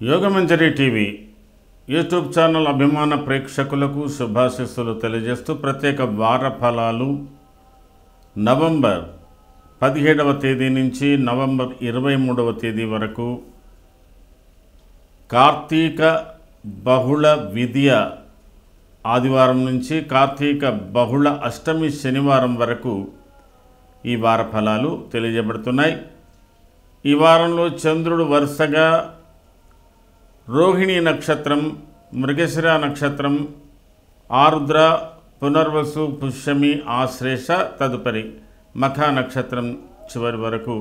Yogamanjari TV YouTube channel అభిమాన ప్రేక్షకులకు శుభాశీస్సులు తెలియజేస్తూ ప్రత్యేక వార ఫలాలు నవంబర్ 17వ తేదీ నుంచి నవంబర్ 23వ తేదీ వరకు కార్తీక బహుళ విద్య ఆదివారం నుంచి కార్తీక బహుళ అష్టమి శనివారం వరకు ఈ వార ఫలాలు తెలియజేయబడుతున్నాయి. ఈ వారంలో చంద్రుడు వరుసగా రోహిణి నక్షత్రం, మృగశిర నక్షత్రం, ఆరుద్ర, పునర్వసు, పుష్యమి, ఆశ్లేష, తదుపరి మఖ నక్షత్రం చివరి వరకు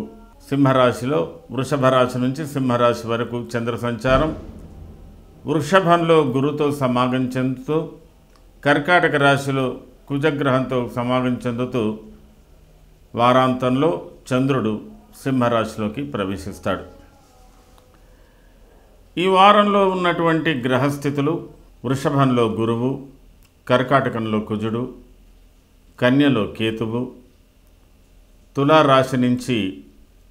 సింహరాశిలో, వృషభ రాశి నుంచి సింహరాశి వరకు చంద్ర సంచారం, వృషభంలో గురుతో సమాగం చెందుతూ, కర్కాటక రాశిలో కుజగ్రహంతో సమాగం చెందుతూ వారాంతంలో చంద్రుడు సింహరాశిలోకి ప్రవేశిస్తాడు. ఈ వారంలో ఉన్నటువంటి గ్రహస్థితులు: వృషభంలో గురువు, కర్కాటకంలో కుజుడు, కన్యలో కేతువు, తులారాశి నుంచి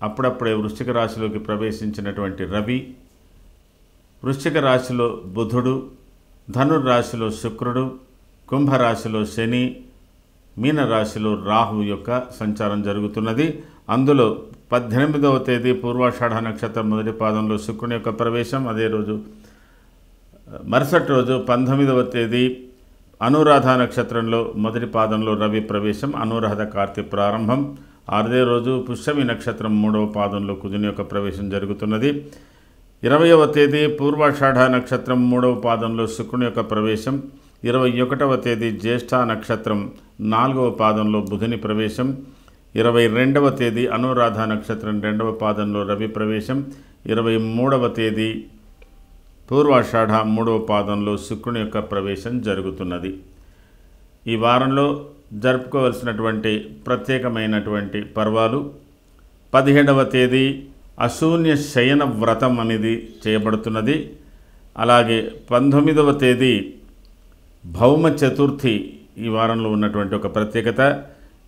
అప్పుడప్పుడే వృశ్చిక రాశిలోకి ప్రవేశించినటువంటి రవి, వృశ్చిక రాశిలో బుధుడు, ధనుర్రాశిలో శుక్రుడు, కుంభరాశిలో శని, మీనరాశిలో రాహు యొక్క సంచారం జరుగుతున్నది. అందులో 18వ తేదీ పూర్వాషాఢ నక్షత్రం మొదటి పాదంలో శుక్రుని యొక్క ప్రవేశం, అదే రోజు మరుసటి రోజు 19వ తేదీ అనురాధ నక్షత్రంలో మొదటి పాదంలో రవి ప్రవేశం, అనురాధ కార్తీ ప్రారంభం. అదే రోజు పుష్యమి నక్షత్రం 3వ పాదంలో కుజుని యొక్క ప్రవేశం జరుగుతున్నది. 20వ తేదీ పూర్వాషాఢ నక్షత్రం 3వ పాదంలో శుక్రుని యొక్క ప్రవేశం, 21వ తేదీ జ్యేష్ఠ నక్షత్రం 4వ పాదంలో బుధుని ప్రవేశం, 22వ తేదీ అనురాధ నక్షత్రం 2వ పాదంలో రవి ప్రవేశం, 23వ తేదీ పూర్వాషాఢ 3వ పాదంలో శుక్రుని యొక్క ప్రవేశం జరుగుతున్నది. ఈ వారంలో జరుపుకోవలసినటువంటి ప్రత్యేకమైనటువంటి పర్వాలు: 17వ తేదీ అశూన్య శయన వ్రతం అనేది చేయబడుతున్నది. అలాగే 19వ తేదీ భౌమ చతుర్థి ఈ వారంలో ఉన్నటువంటి ఒక ప్రత్యేకత.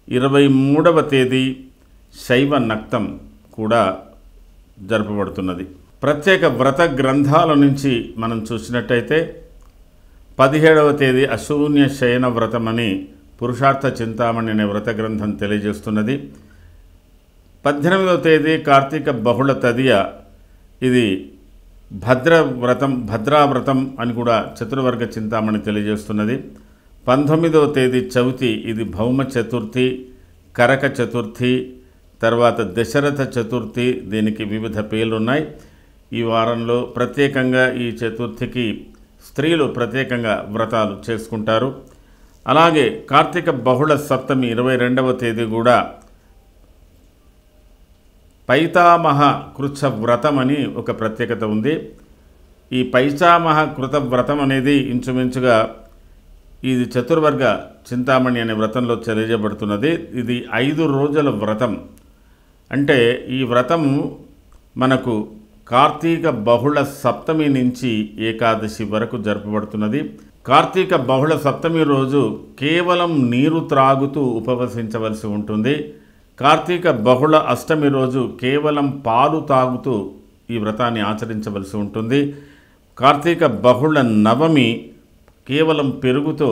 23వ తేదీ శైవ నక్తం కూడా జరపబడుతున్నది. ప్రత్యేక వ్రత గ్రంథాల నుంచి మనం చూసినట్టయితే 17వ తేదీ అశూన్య శయన వ్రతం అని పురుషార్థ చింతామణి అనే వ్రత గ్రంథం తెలియజేస్తున్నది. 18వ తేదీ కార్తీక బహుళ తదియ, ఇది భద్రావ్రతం అని కూడా చతుర్వర్గ చింతామణి తెలియజేస్తున్నది. 19వ తేదీ చవితి, ఇది భౌమ చతుర్థి, కరక చతుర్థి, తర్వాత దశరథ చతుర్థి. దీనికి వివిధ పేర్లు ఉన్నాయి. ఈ వారంలో ప్రత్యేకంగా ఈ చతుర్థికి స్త్రీలు ప్రత్యేకంగా వ్రతాలు చేసుకుంటారు. అలాగే కార్తీక బహుళ సప్తమి 22వ తేదీ కూడా పైతామహ కృచ్ఛ వ్రతం అని ఒక ప్రత్యేకత ఉంది. ఈ పైతామహ కృత వ్రతం అనేది ఇంచుమించుగా ఇది చతుర్వర్గ చింతామణి అనే వ్రతంలో తెలియజేయబడుతున్నది. ఇది 5 రోజుల వ్రతం. అంటే ఈ వ్రతము మనకు కార్తీక బహుళ సప్తమి నుంచి ఏకాదశి వరకు జరపబడుతున్నది. కార్తీక బహుళ సప్తమి రోజు కేవలం నీరు త్రాగుతూ ఉపవసించవలసి ఉంటుంది. కార్తీక బహుళ అష్టమి రోజు కేవలం పాలు తాగుతూ ఈ వ్రతాన్ని ఆచరించవలసి ఉంటుంది. కార్తీక బహుళ నవమి కేవలం పెరుగుతో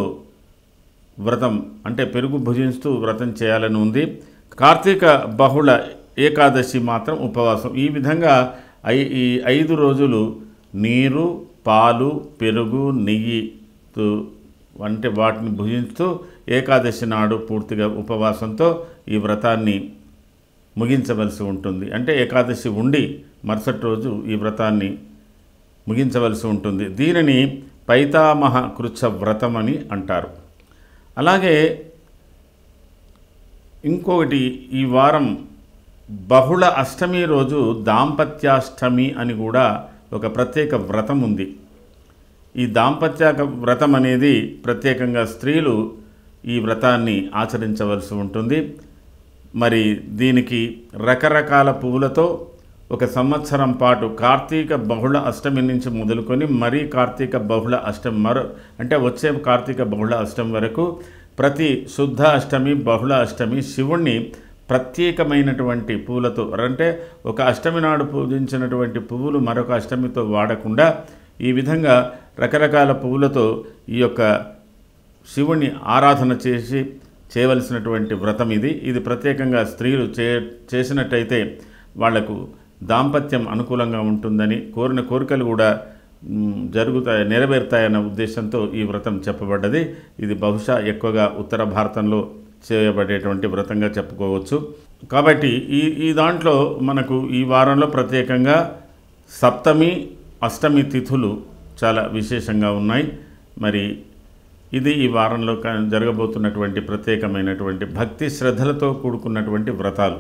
వ్రతం, అంటే పెరుగు భుజిస్తూ వ్రతం చేయాలని ఉంది. కార్తీక బహుళ ఏకాదశి మాత్రం ఉపవాసం. ఈ విధంగా ఈ 5 రోజులు నీరు, పాలు, పెరుగు, నెయ్యి అంటే వాటిని భుజిస్తూ ఏకాదశి నాడు పూర్తిగా ఉపవాసంతో ఈ వ్రతాన్ని ముగించవలసి ఉంటుంది. అంటే ఏకాదశి ఉండి మరుసటి రోజు ఈ వ్రతాన్ని ముగించవలసి ఉంటుంది. దీనిని పైతామహ కృచ్ఛ వ్రతం అని అంటారు. అలాగే ఇంకొకటి, ఈ వారం బహుళ అష్టమి రోజు దాంపత్యాష్టమి అని కూడా ఒక ప్రత్యేక వ్రతం ఉంది. ఈ దాంపత్య వ్రతం అనేది ప్రత్యేకంగా స్త్రీలు ఈ వ్రతాన్ని ఆచరించవలసి ఉంటుంది. మరి దీనికి రకరకాల పువ్వులతో ఒక సంవత్సరం పాటు కార్తీక బహుళ అష్టమి నుంచి మొదలుకొని మరీ కార్తీక బహుళ అష్టమి అంటే వచ్చే కార్తీక బహుళ అష్టమి వరకు ప్రతి శుద్ధ అష్టమి, బహుళ అష్టమి శివుణ్ణి ప్రత్యేకమైనటువంటి పువ్వులతో, అంటే ఒక అష్టమి నాడు పూజించినటువంటి పువ్వులు మరొక అష్టమితో వాడకుండా ఈ విధంగా రకరకాల పువ్వులతో ఈ యొక్క శివుని ఆరాధన చేయవలసినటువంటి వ్రతం ఇది ప్రత్యేకంగా స్త్రీలు చేసినట్టయితే వాళ్లకు దాంపత్యం అనుకూలంగా ఉంటుందని, కోరిన కోరికలు కూడా నెరవేరుతాయన్న ఉద్దేశంతో ఈ వ్రతం చెప్పబడ్డది. ఇది బహుశా ఎక్కువగా ఉత్తర భారతంలో చేయబడేటువంటి వ్రతంగా చెప్పుకోవచ్చు. కాబట్టి ఈ దాంట్లో మనకు ఈ వారంలో ప్రత్యేకంగా సప్తమి అష్టమి తిథులు చాలా విశేషంగా ఉన్నాయి. మరి ఇది ఈ వారంలో జరగబోతున్నటువంటి ప్రత్యేకమైనటువంటి భక్తి శ్రద్ధలతో కూడుకున్నటువంటి వ్రతాలు.